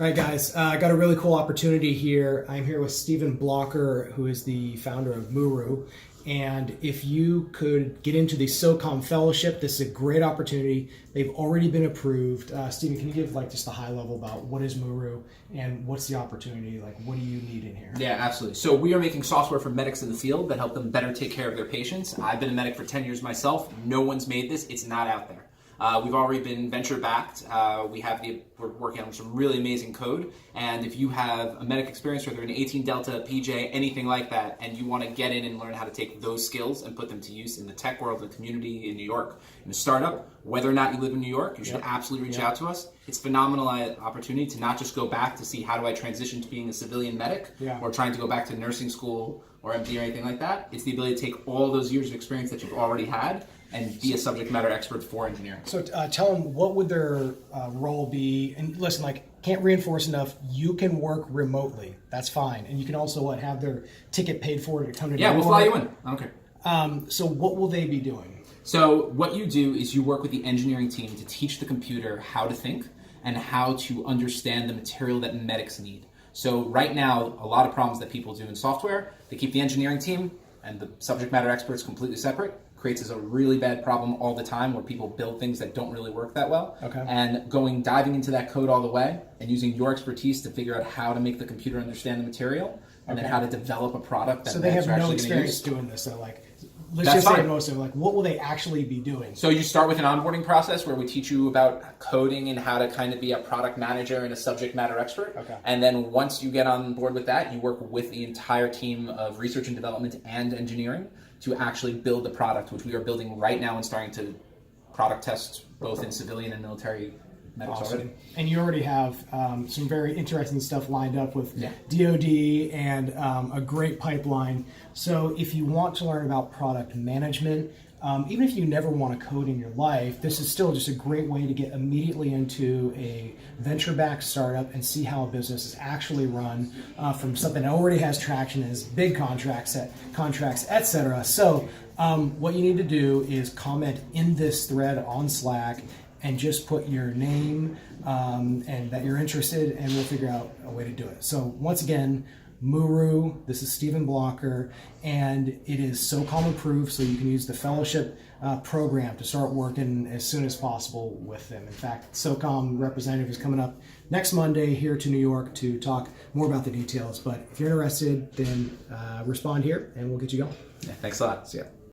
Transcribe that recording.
All right, guys, I got a really cool opportunity here. I'm here with Stephen Blocker, who is the founder of Muru. And if you could get into the SOCOM Fellowship, this is a great opportunity. They've already been approved. Stephen, can you give just a high level about what is Muru and what's the opportunity? What do you need in here? Yeah, absolutely. So we are making software for medics in the field that help them better take care of their patients. I've been a medic for 10 years myself. No one's made this. It's not out there. We've already been venture backed. We're working on some really amazing code. And if you have a medic experience, whether an 18 Delta, PJ, anything like that, and you want to get in and learn how to take those skills and put them to use in the tech world, the community in New York, in a startup, whether or not you live in New York, you should absolutely reach out to us. It's a phenomenal opportunity to not just go back to see how do I transition to being a civilian medic or trying to go back to nursing school or MD or anything like that. It's the ability to take all those years of experience that you've already had and be a subject matter expert for engineering. So tell them, what would their role be? And listen, can't reinforce enough, you can work remotely. That's fine. And you can also have their ticket paid for to come to New York. Yeah, we'll fly you in. I don't care. So what will they be doing? So what you do is you work with the engineering team to teach the computer how to think and how to understand the material that medics need. So right now, a lot of problems that people do in software, they keep the engineering team and the subject matter experts completely separate. Creates a really bad problem all the time where people build things that don't really work that well. Okay. And diving into that code all the way and using your expertise to figure out how to make the computer understand the material and then how to develop a product that so they have no experience doing this. So let's just say most of it, what will they actually be doing? So you start with an onboarding process where we teach you about coding and how to kind of be a product manager and a subject matter expert. Okay. And then once you get on board with that, you work with the entire team of research and development and engineering to actually build the product, which we are building right now and starting to product test both in civilian and military medics already. And you already have some very interesting stuff lined up with DoD and a great pipeline. So if you want to learn about product management, even if you never want to code in your life, this is still just a great way to get immediately into a venture-backed startup and see how a business is actually run from something that already has traction, as big contracts, etc. So what you need to do is comment in this thread on Slack and just put your name and that you're interested, and we'll figure out a way to do it. So once again, Muru, this is Stephen Blocker, and it is SOCOM approved, so you can use the fellowship program to start working as soon as possible with them. In fact, SOCOM representative is coming up next Monday here to New York to talk more about the details. But if you're interested, then respond here and we'll get you going. Yeah, thanks a lot. See ya.